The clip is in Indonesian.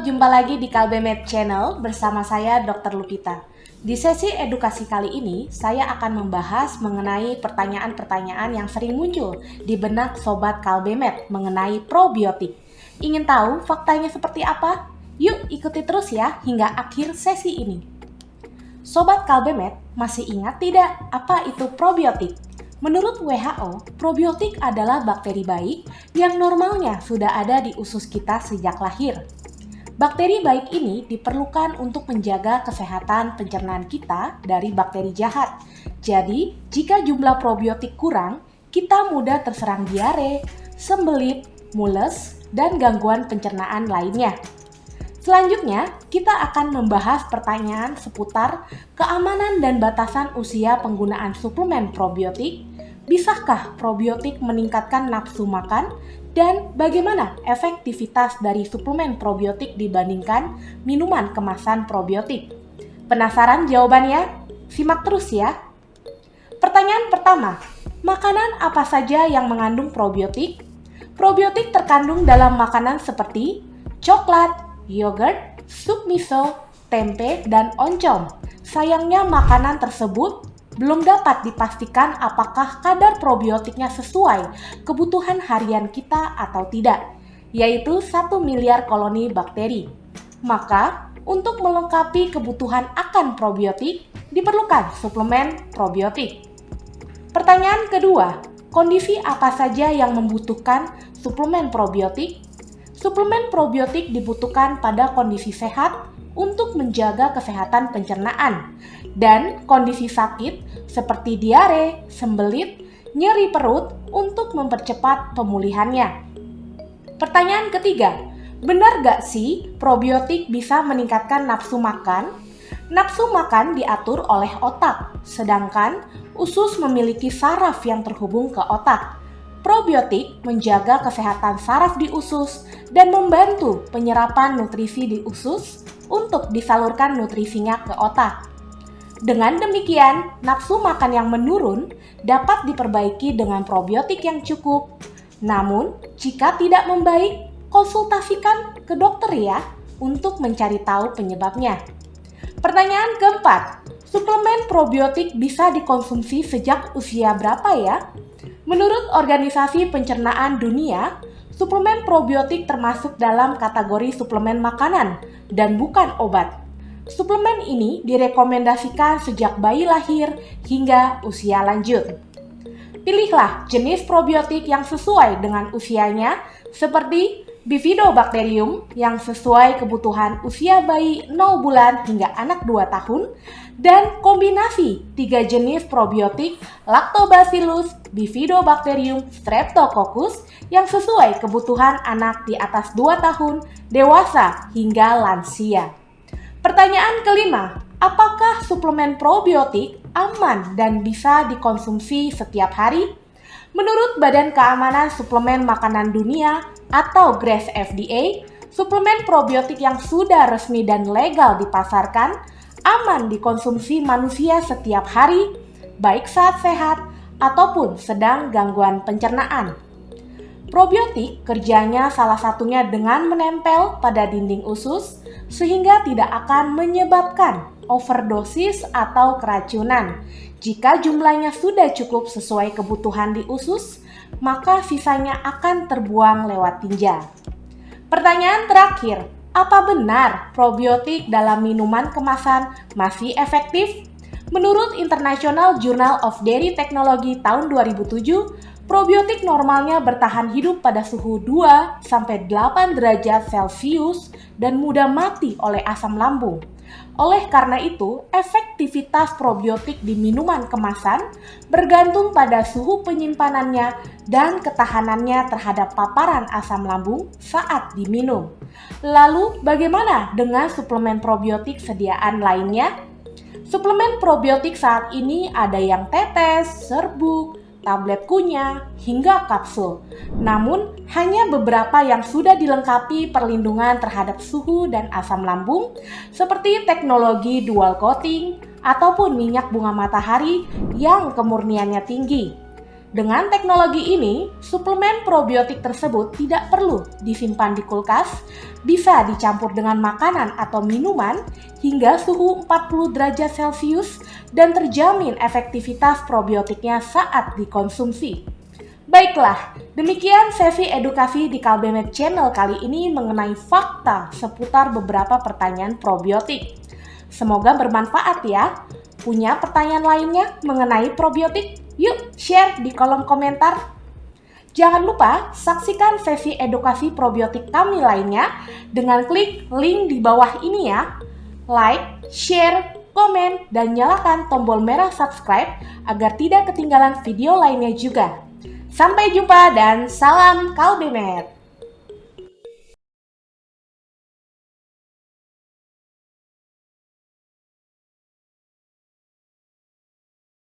jumpa lagi di Kalbemed Channel bersama saya Dr. Lupita. Di sesi edukasi kali ini, saya akan membahas mengenai pertanyaan-pertanyaan yang sering muncul di benak Sobat Kalbemed mengenai probiotik. Ingin tahu faktanya seperti apa? Yuk ikuti terus ya hingga akhir sesi ini. Sobat Kalbemed, masih ingat tidak apa itu probiotik? Menurut WHO, probiotik adalah bakteri baik yang normalnya sudah ada di usus kita sejak lahir. Bakteri baik ini diperlukan untuk menjaga kesehatan pencernaan kita dari bakteri jahat. Jadi, jika jumlah probiotik kurang, kita mudah terserang diare, sembelit, mules, dan gangguan pencernaan lainnya. Selanjutnya, kita akan membahas pertanyaan seputar keamanan dan batasan usia penggunaan suplemen probiotik. Bisakah probiotik meningkatkan nafsu makan? Dan bagaimana efektivitas dari suplemen probiotik dibandingkan minuman kemasan probiotik? Penasaran jawabannya? Simak terus ya. Pertanyaan pertama, makanan apa saja yang mengandung probiotik? Probiotik terkandung dalam makanan seperti coklat, yogurt, sup miso, tempe, dan oncom. Sayangnya makanan tersebut belum dapat dipastikan apakah kadar probiotiknya sesuai kebutuhan harian kita atau tidak, yaitu 1 miliar koloni bakteri. Maka, untuk melengkapi kebutuhan akan probiotik, diperlukan suplemen probiotik. Pertanyaan kedua, kondisi apa saja yang membutuhkan suplemen probiotik? Suplemen probiotik dibutuhkan pada kondisi sehat untuk menjaga kesehatan pencernaan dan kondisi sakit seperti diare, sembelit, nyeri perut untuk mempercepat pemulihannya. Pertanyaan ketiga, benar gak sih probiotik bisa meningkatkan nafsu makan? Nafsu makan diatur oleh otak, sedangkan usus memiliki saraf yang terhubung ke otak. Probiotik menjaga kesehatan saraf di usus dan membantu penyerapan nutrisi di usus untuk disalurkan nutrisinya ke otak. Dengan demikian, nafsu makan yang menurun dapat diperbaiki dengan probiotik yang cukup. Namun, jika tidak membaik, konsultasikan ke dokter ya untuk mencari tahu penyebabnya. Pertanyaan keempat, suplemen probiotik bisa dikonsumsi sejak usia berapa ya? Menurut Organisasi Pencernaan Dunia, suplemen probiotik termasuk dalam kategori suplemen makanan dan bukan obat. Suplemen ini direkomendasikan sejak bayi lahir hingga usia lanjut. Pilihlah jenis probiotik yang sesuai dengan usianya seperti Bifidobacterium yang sesuai kebutuhan usia bayi 0 bulan hingga anak 2 tahun dan kombinasi 3 jenis probiotik Lactobacillus, Bifidobacterium, Streptococcus yang sesuai kebutuhan anak di atas 2 tahun, dewasa hingga lansia. Pertanyaan kelima, apakah suplemen probiotik aman dan bisa dikonsumsi setiap hari? Menurut Badan Keamanan Suplemen Makanan Dunia atau GRAS FDA, suplemen probiotik yang sudah resmi dan legal dipasarkan aman dikonsumsi manusia setiap hari, baik saat sehat ataupun sedang gangguan pencernaan. Probiotik kerjanya salah satunya dengan menempel pada dinding usus sehingga tidak akan menyebabkan overdosis atau keracunan. Jika jumlahnya sudah cukup sesuai kebutuhan di usus, maka sisanya akan terbuang lewat tinja. Pertanyaan terakhir, apa benar probiotik dalam minuman kemasan masih efektif? Menurut International Journal of Dairy Technology tahun 2007, probiotik normalnya bertahan hidup pada suhu 2-8 derajat Celcius dan mudah mati oleh asam lambung. Oleh karena itu, efektivitas probiotik di minuman kemasan bergantung pada suhu penyimpanannya dan ketahanannya terhadap paparan asam lambung saat diminum. Lalu, bagaimana dengan suplemen probiotik sediaan lainnya? Suplemen probiotik saat ini ada yang tetes, serbuk, tablet kunyah, hingga kapsul. Namun, hanya beberapa yang sudah dilengkapi perlindungan terhadap suhu dan asam lambung, seperti teknologi dual coating ataupun minyak bunga matahari yang kemurniannya tinggi. Dengan teknologi ini, suplemen probiotik tersebut tidak perlu disimpan di kulkas, bisa dicampur dengan makanan atau minuman hingga suhu 40 derajat Celcius dan terjamin efektivitas probiotiknya saat dikonsumsi. Baiklah, demikian sesi edukasi di Kalbemed Channel kali ini mengenai fakta seputar beberapa pertanyaan probiotik. Semoga bermanfaat ya. Punya pertanyaan lainnya mengenai probiotik? Yuk share di kolom komentar. Jangan lupa saksikan sesi edukasi probiotik kami lainnya dengan klik link di bawah ini ya. Like, share, komen, dan nyalakan tombol merah subscribe agar tidak ketinggalan video lainnya juga. Sampai jumpa dan salam Kalbemed.